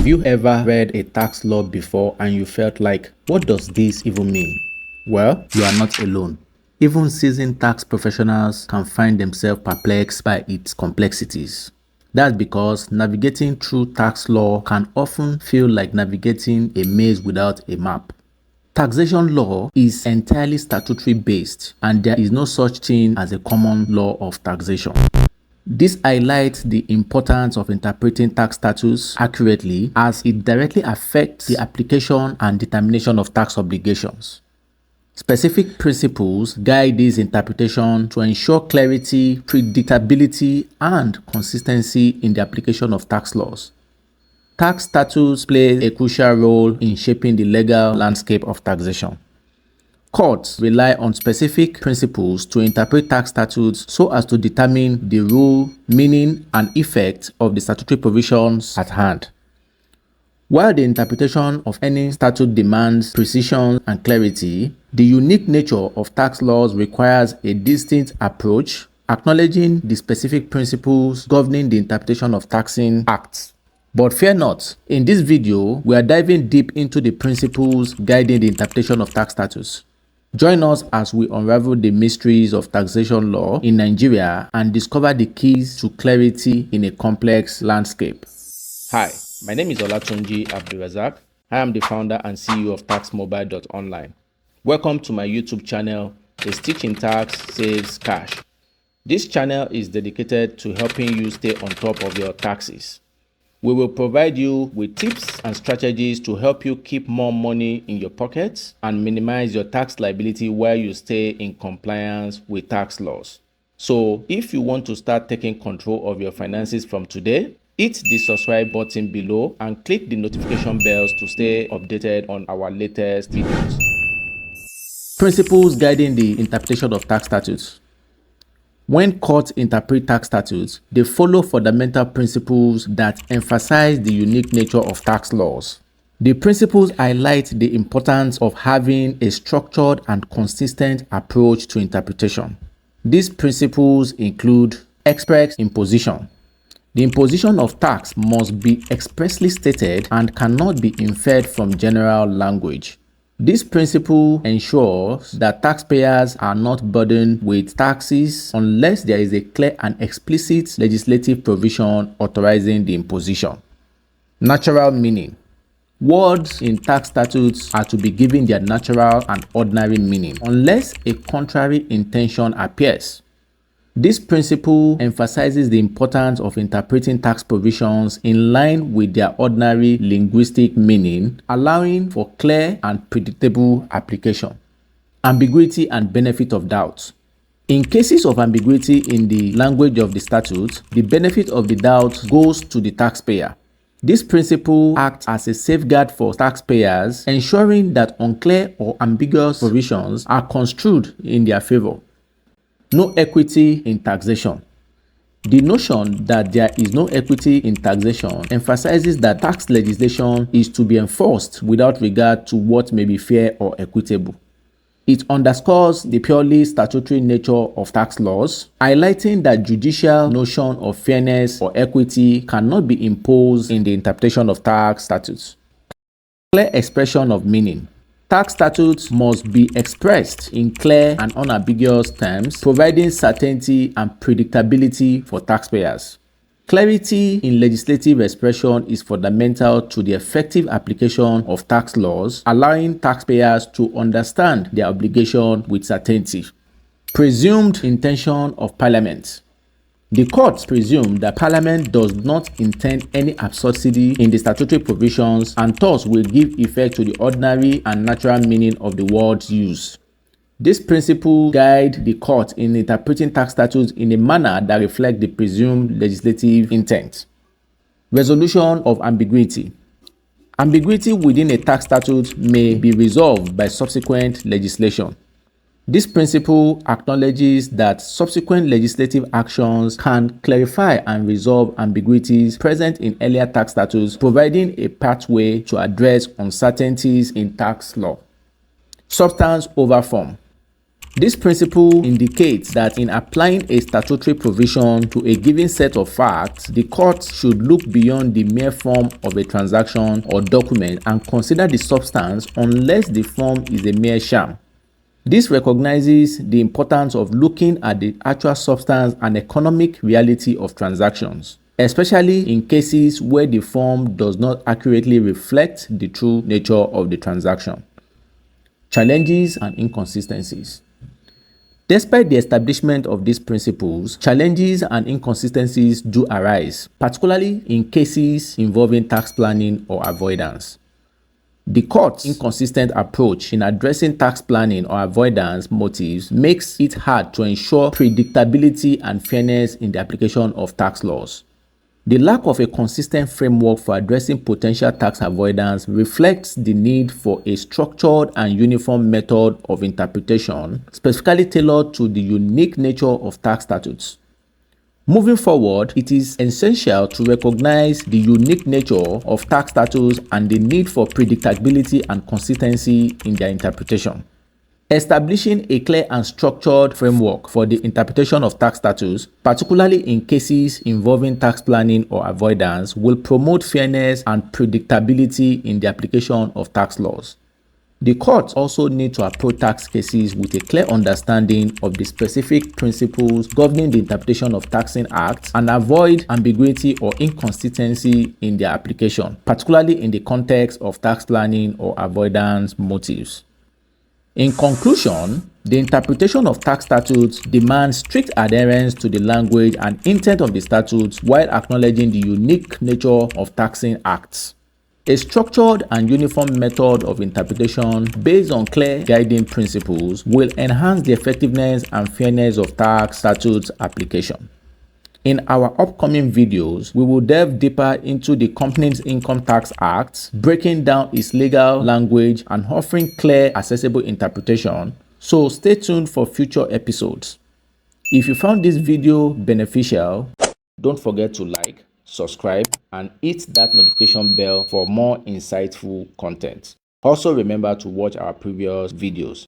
Have you ever read a tax law before and you felt like, what does this even mean? Well, you are not alone. Even seasoned tax professionals can find themselves perplexed by its complexities. That's because navigating through tax law can often feel like navigating a maze without a map. Taxation law is entirely statutory based, and there is no such thing as a common law of taxation. This highlights the importance of interpreting tax statutes accurately, as it directly affects the application and determination of tax obligations. Specific principles guide this interpretation to ensure clarity, predictability, and consistency in the application of tax laws. Tax statutes play a crucial role in shaping the legal landscape of taxation. Courts rely on specific principles to interpret tax statutes so as to determine the rule, meaning, and effect of the statutory provisions at hand. While the interpretation of any statute demands precision and clarity, the unique nature of tax laws requires a distinct approach, acknowledging the specific principles governing the interpretation of taxing acts. But fear not, in this video, we are diving deep into the principles guiding the interpretation of tax statutes. Join us as we unravel the mysteries of taxation law in Nigeria and discover the keys to clarity in a complex landscape. Hi, my name is Olatunji Abdulrazak. I am the founder and CEO of taxmobile.online. Welcome to my YouTube channel, A Stitch in Tax Saves Cash. This channel is dedicated to helping you stay on top of your taxes. We will provide you with tips and strategies to help you keep more money in your pockets and minimize your tax liability while you stay in compliance with tax laws. So, if you want to start taking control of your finances from today, hit the subscribe button below and click the notification bells to stay updated on our latest videos. Principles guiding the interpretation of tax statutes. When courts interpret tax statutes, they follow fundamental principles that emphasize the unique nature of tax laws. The principles highlight the importance of having a structured and consistent approach to interpretation. These principles include express imposition. The imposition of tax must be expressly stated and cannot be inferred from general language. This principle ensures that taxpayers are not burdened with taxes unless there is a clear and explicit legislative provision authorizing the imposition. Natural meaning. Words in tax statutes are to be given their natural and ordinary meaning unless a contrary intention appears. This principle emphasizes the importance of interpreting tax provisions in line with their ordinary linguistic meaning, allowing for clear and predictable application. Ambiguity and benefit of doubt. In cases of ambiguity in the language of the statute, the benefit of the doubt goes to the taxpayer. This principle acts as a safeguard for taxpayers, ensuring that unclear or ambiguous provisions are construed in their favor. No equity in taxation. The notion that there is no equity in taxation emphasizes that tax legislation is to be enforced without regard to what may be fair or equitable. It underscores the purely statutory nature of tax laws, highlighting that judicial notion of fairness or equity cannot be imposed in the interpretation of tax statutes. Clear expression of meaning. Tax statutes must be expressed in clear and unambiguous terms, providing certainty and predictability for taxpayers. Clarity in legislative expression is fundamental to the effective application of tax laws, allowing taxpayers to understand their obligation with certainty. Presumed intention of Parliament. The courts presume that Parliament does not intend any absurdity in the statutory provisions and thus will give effect to the ordinary and natural meaning of the words used. This principle guides the court in interpreting tax statutes in a manner that reflects the presumed legislative intent. Resolution of ambiguity. Ambiguity within a tax statute may be resolved by subsequent legislation. This principle acknowledges that subsequent legislative actions can clarify and resolve ambiguities present in earlier tax statutes, providing a pathway to address uncertainties in tax law. Substance over form. This principle indicates that in applying a statutory provision to a given set of facts, the court should look beyond the mere form of a transaction or document and consider the substance unless the form is a mere sham. This recognizes the importance of looking at the actual substance and economic reality of transactions, especially in cases where the form does not accurately reflect the true nature of the transaction. Challenges and inconsistencies. Despite the establishment of these principles, challenges and inconsistencies do arise, particularly in cases involving tax planning or avoidance. The court's inconsistent approach in addressing tax planning or avoidance motives makes it hard to ensure predictability and fairness in the application of tax laws. The lack of a consistent framework for addressing potential tax avoidance reflects the need for a structured and uniform method of interpretation, specifically tailored to the unique nature of tax statutes. Moving forward, it is essential to recognize the unique nature of tax statutes and the need for predictability and consistency in their interpretation. Establishing a clear and structured framework for the interpretation of tax statutes, particularly in cases involving tax planning or avoidance, will promote fairness and predictability in the application of tax laws. The courts also need to approach tax cases with a clear understanding of the specific principles governing the interpretation of taxing acts and avoid ambiguity or inconsistency in their application, particularly in the context of tax planning or avoidance motives. In conclusion, the interpretation of tax statutes demands strict adherence to the language and intent of the statutes while acknowledging the unique nature of taxing acts. A structured and uniform method of interpretation based on clear guiding principles will enhance the effectiveness and fairness of tax statutes application. In our upcoming videos, we will delve deeper into the Companies Income Tax Act, breaking down its legal language and offering clear, accessible interpretation. So stay tuned for future episodes. If you found this video beneficial, don't forget to like, subscribe, and hit that notification bell for more insightful content. Also remember to watch our previous videos.